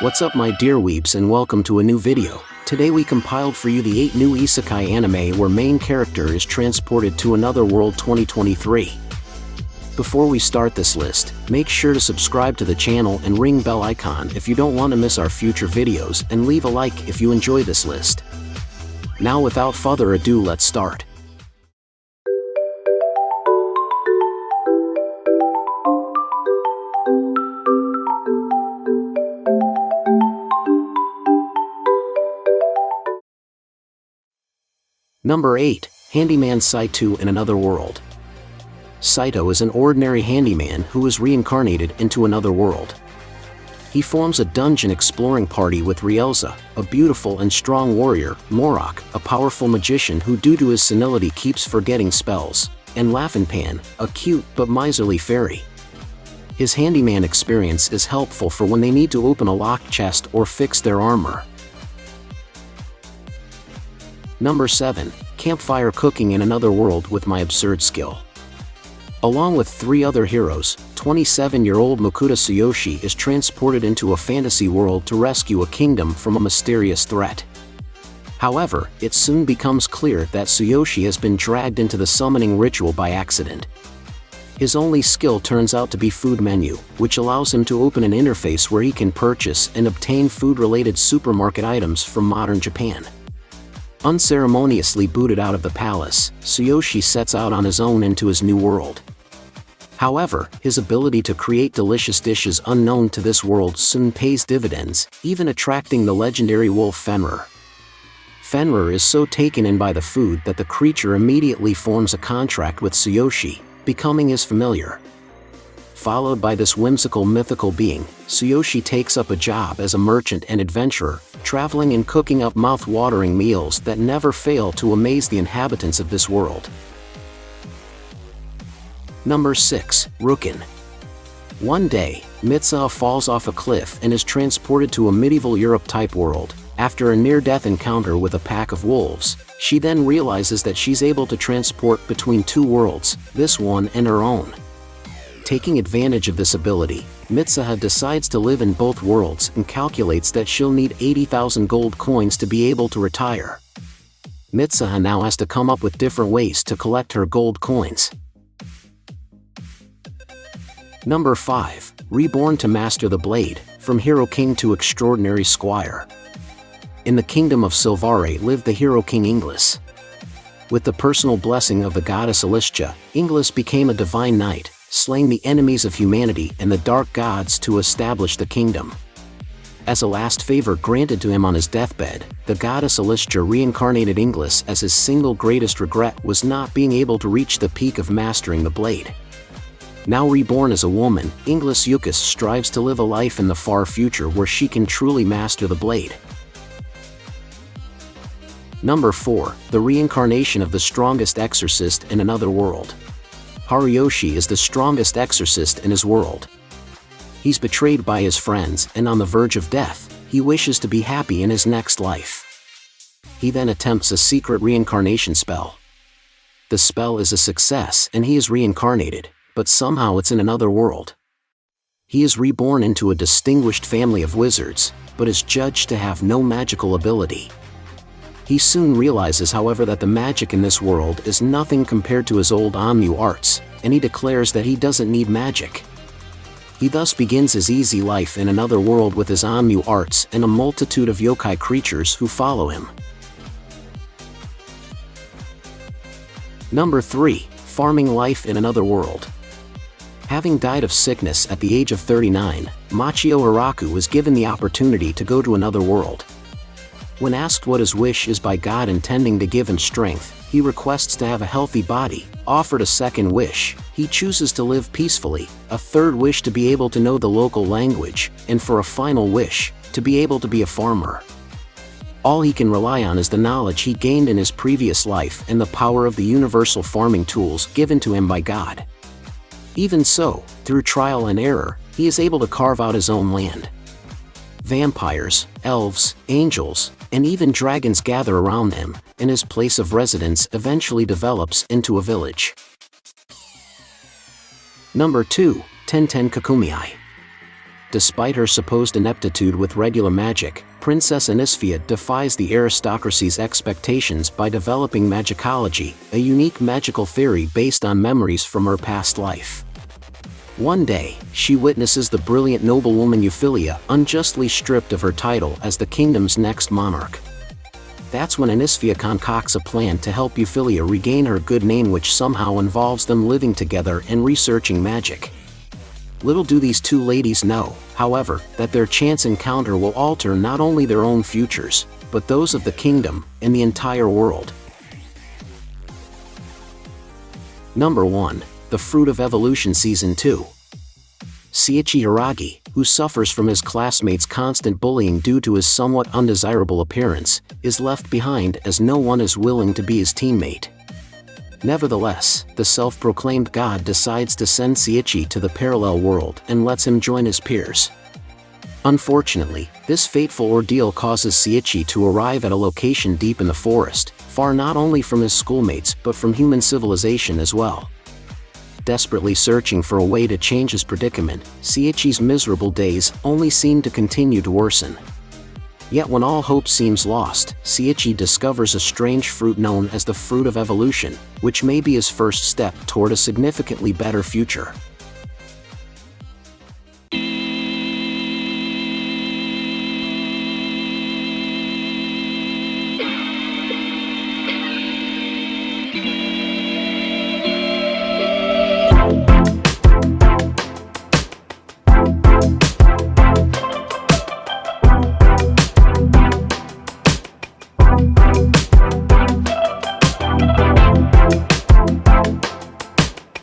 What's up my dear weebs and welcome to a new video. Today we compiled for you the 8 new Isekai anime where main character is transported to another world 2023. Before we start this list, make sure to subscribe to the channel and ring bell icon if you don't want to miss our future videos, and leave a like if you enjoy this list. Now without further ado, let's start. Number 8. Handyman Saito in Another World. Saito is an ordinary handyman who is reincarnated into another world. He forms a dungeon exploring party with Rielza, a beautiful and strong warrior, Morok, a powerful magician who due to his senility keeps forgetting spells, and Laughingpan, a cute but miserly fairy. His handyman experience is helpful for when they need to open a locked chest or fix their armor. Number 7. Campfire Cooking in Another World with My Absurd Skill. Along with 3 other heroes, 27-year-old Makuta Tsuyoshi is transported into a fantasy world to rescue a kingdom from a mysterious threat. However, it soon becomes clear that Tsuyoshi has been dragged into the summoning ritual by accident. His only skill turns out to be food menu, which allows him to open an interface where he can purchase and obtain food-related supermarket items from modern Japan. Unceremoniously booted out of the palace, Tsuyoshi sets out on his own into his new world. However, his ability to create delicious dishes unknown to this world soon pays dividends, even attracting the legendary wolf Fenrir. Fenrir is so taken in by the food that the creature immediately forms a contract with Tsuyoshi, becoming his familiar. Followed by this whimsical mythical being, Tsuyoshi takes up a job as a merchant and adventurer, traveling and cooking up mouth-watering meals that never fail to amaze the inhabitants of this world. Number 6. Rookin. One day, Mitsuha falls off a cliff and is transported to a medieval Europe-type world. After a near-death encounter with a pack of wolves, she then realizes that she's able to transport between 2 worlds, this one and her own. Taking advantage of this ability, Mitsuha decides to live in both worlds and calculates that she'll need 80,000 gold coins to be able to retire. Mitsuha now has to come up with different ways to collect her gold coins. Number 5. Reborn to Master the Blade, From Hero King to Extraordinary Squire. In the kingdom of Silvare lived the hero king Inglis. With the personal blessing of the goddess Alistia, Inglis became a divine knight, slaying the enemies of humanity and the dark gods to establish the kingdom. As a last favor granted to him on his deathbed, the goddess Alistia reincarnated Inglis as his single greatest regret was not being able to reach the peak of mastering the blade. Now reborn as a woman, Inglis Yukis strives to live a life in the far future where she can truly master the blade. Number 4. The Reincarnation of the Strongest Exorcist in Another World. Haruyoshi is the strongest exorcist in his world. He's betrayed by his friends and on the verge of death. He wishes to be happy in his next life. He then attempts a secret reincarnation spell. The spell is a success and he is reincarnated, but somehow it's in another world. He is reborn into a distinguished family of wizards, but is judged to have no magical ability. He soon realizes, however, that the magic in this world is nothing compared to his old Amu arts, and he declares that he doesn't need magic. He thus begins his easy life in another world with his Amu arts and a multitude of yokai creatures who follow him. Number 3. Farming life in another world. Having died of sickness at the age of 39, Machio Hiraku was given the opportunity to go to another world. When asked what his wish is by God intending to give him strength, he requests to have a healthy body. Offered a second wish, he chooses to live peacefully, a third wish to be able to know the local language, and for a final wish, to be able to be a farmer. All he can rely on is the knowledge he gained in his previous life and the power of the universal farming tools given to him by God. Even so, through trial and error, he is able to carve out his own land. Vampires, elves, angels, and even dragons gather around him, and his place of residence eventually develops into a village. Number 2. Tentenkakumiyai. Despite her supposed ineptitude with regular magic, Princess Anisfia defies the aristocracy's expectations by developing magicology, a unique magical theory based on memories from her past life. One day, she witnesses the brilliant noblewoman Euphilia unjustly stripped of her title as the kingdom's next monarch. That's when Anisfia concocts a plan to help Euphilia regain her good name, which somehow involves them living together and researching magic. Little do these two ladies know, however, that their chance encounter will alter not only their own futures, but those of the kingdom and the entire world. Number 1. The Fruit of Evolution Season 2. Seiichi Hiragi, who suffers from his classmates' constant bullying due to his somewhat undesirable appearance, is left behind as no one is willing to be his teammate. Nevertheless, the self-proclaimed god decides to send Seiichi to the parallel world and lets him join his peers. Unfortunately, this fateful ordeal causes Seiichi to arrive at a location deep in the forest, far not only from his schoolmates but from human civilization as well. Desperately searching for a way to change his predicament, Seiichi's miserable days only seem to continue to worsen. Yet when all hope seems lost, Seiichi discovers a strange fruit known as the Fruit of Evolution, which may be his first step toward a significantly better future.